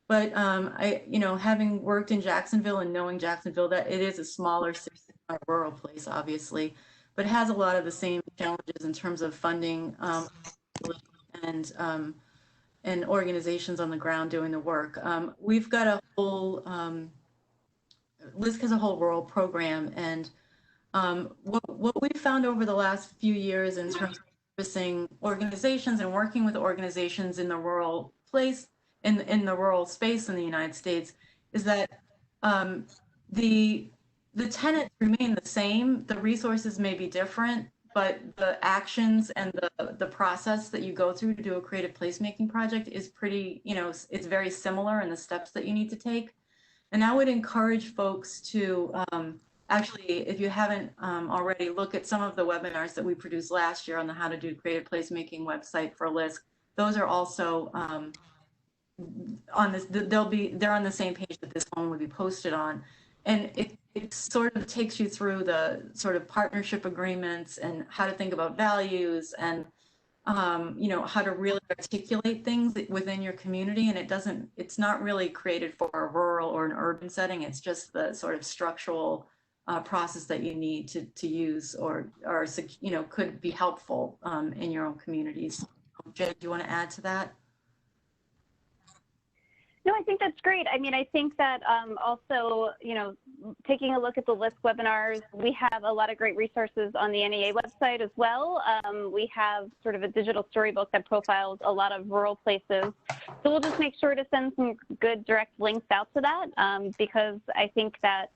But having worked in Jacksonville and knowing Jacksonville, that it is a smaller city, a rural place, obviously, but has a lot of the same challenges in terms of funding and organizations on the ground doing the work. We've got a whole LISC has a whole rural program, and what we've found over the last few years in terms of servicing organizations and working with organizations in the rural place, in the rural space in the United States, is that the tenets remain the same. The resources may be different, but the actions and the process that you go through to do a creative placemaking project is pretty, it's very similar in the steps that you need to take. And I would encourage folks to actually, if you haven't already, look at some of the webinars that we produced last year on the How to Do Creative Placemaking website for LISC. Those are also on this, they're on the same page that this one would be posted on. And it sort of takes you through the sort of partnership agreements and how to think about values and how to really articulate things within your community. And it's not really created for a rural or an urban setting. It's just the sort of structural process that you need to use or could be helpful in your own communities. Jay, do you want to add to that? No, I think that's great. I mean, I think that also, taking a look at the LISC webinars, we have a lot of great resources on the NEA website as well. We have sort of a digital storybook that profiles a lot of rural places. So we'll just make sure to send some good direct links out to that because I think that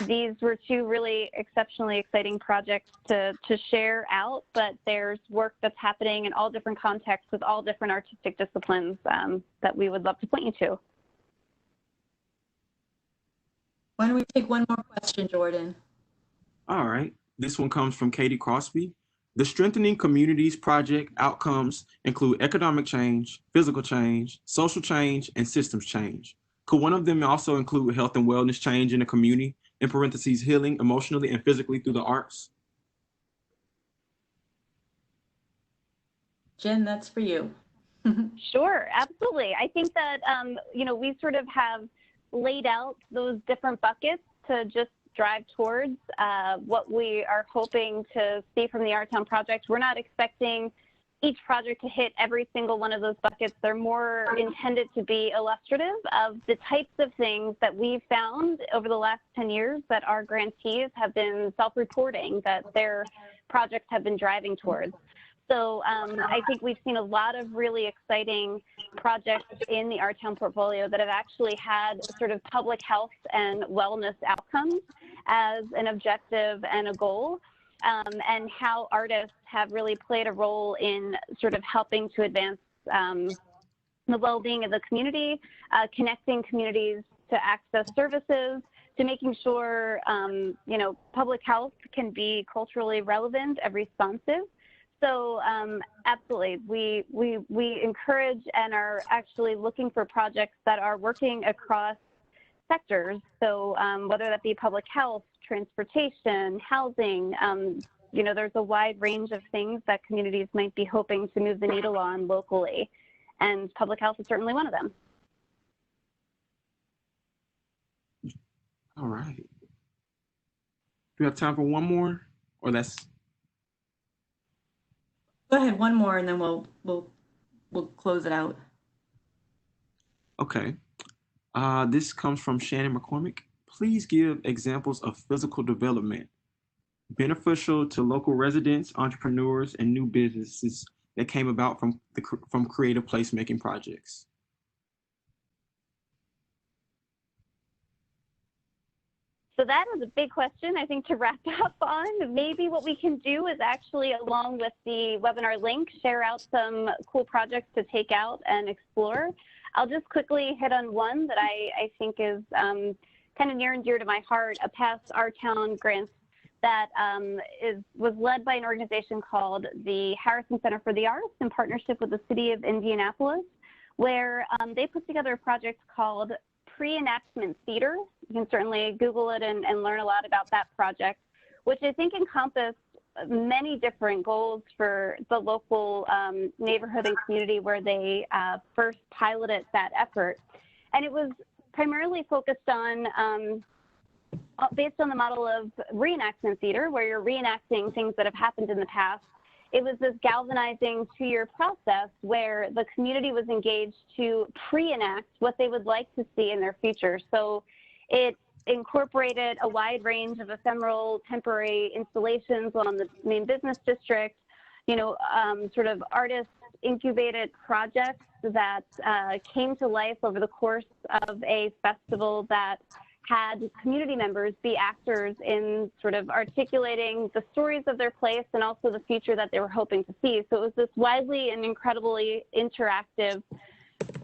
these were 2 really exceptionally exciting projects to share out, but there's work that's happening in all different contexts with all different artistic disciplines that we would love to point you to. Why don't we take one more question, Jordan? All right. This one comes from Katie Crosby. The Strengthening Communities Project outcomes include economic change, physical change, social change, and systems change. Could one of them also include health and wellness change in the community, in parentheses, healing emotionally and physically through the arts? Jen, that's for you. Sure, absolutely. I think that, we sort of have laid out those different buckets to just drive towards what we are hoping to see from the Our Town project. We're not expecting each project to hit every single one of those buckets. They're more intended to be illustrative of the types of things that we've found over the last 10 years that our grantees have been self-reporting that their projects have been driving towards. So I think we've seen a lot of really exciting projects in the Our Town portfolio that have actually had sort of public health and wellness outcomes as an objective and a goal, and how artists have really played a role in sort of helping to advance the well-being of the community, connecting communities to access services, to making sure, you know, public health can be culturally relevant and responsive. So absolutely, we encourage and are actually looking for projects that are working across sectors. So whether that be public health, transportation, housing, you know, there's a wide range of things that communities might be hoping to move the needle on locally. And public health is certainly one of them. All right. Do we have time for one more, or that's? Go ahead, one more, and then we'll close it out. Okay. This comes from Shannon McCormick. Please give examples of physical development beneficial to local residents, entrepreneurs, and new businesses that came about from creative placemaking projects. So that is a big question, I think, to wrap up on. Maybe what we can do is actually, along with the webinar link, share out some cool projects to take out and explore. I'll just quickly hit on one that I think is kind of near and dear to my heart, a past Our Town grant that was led by an organization called the Harrison Center for the Arts in partnership with the city of Indianapolis, where they put together a project called Pre-Enactment Theater. You can certainly Google it and learn a lot about that project, which I think encompassed many different goals for the local neighborhood and community where they first piloted that effort. And it was primarily focused on, based on the model of reenactment theater, where you're reenacting things that have happened in the past. It was this galvanizing 2-year process where the community was engaged to pre-enact what they would like to see in their future. So it incorporated a wide range of ephemeral temporary installations on the main business district, you know, sort of artist incubated projects that came to life over the course of a festival that had community members be actors in sort of articulating the stories of their place and also the future that they were hoping to see. So it was this widely and incredibly interactive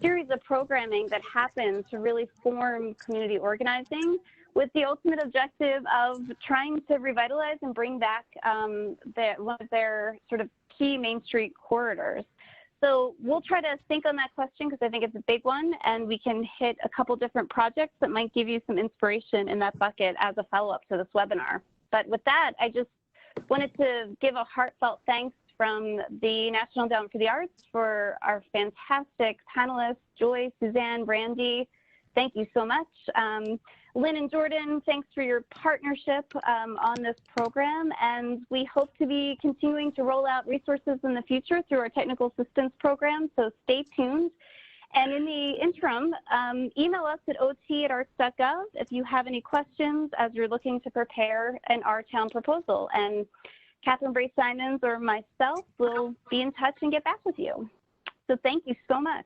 series of programming that happened to really form community organizing with the ultimate objective of trying to revitalize and bring back one of their sort of key Main Street corridors. So we'll try to think on that question because I think it's a big one, and we can hit a couple different projects that might give you some inspiration in that bucket as a follow-up to this webinar. But with that, I just wanted to give a heartfelt thanks from the National Endowment for the Arts for our fantastic panelists, Joy, Suzanne, Randy. Thank you so much. Lynn and Jordan, thanks for your partnership on this program, and we hope to be continuing to roll out resources in the future through our technical assistance program, so stay tuned. And in the interim, email us at ot@arts.gov if you have any questions as you're looking to prepare an Our Town proposal, and Catherine Bray-Simons or myself will be in touch and get back with you. So thank you so much.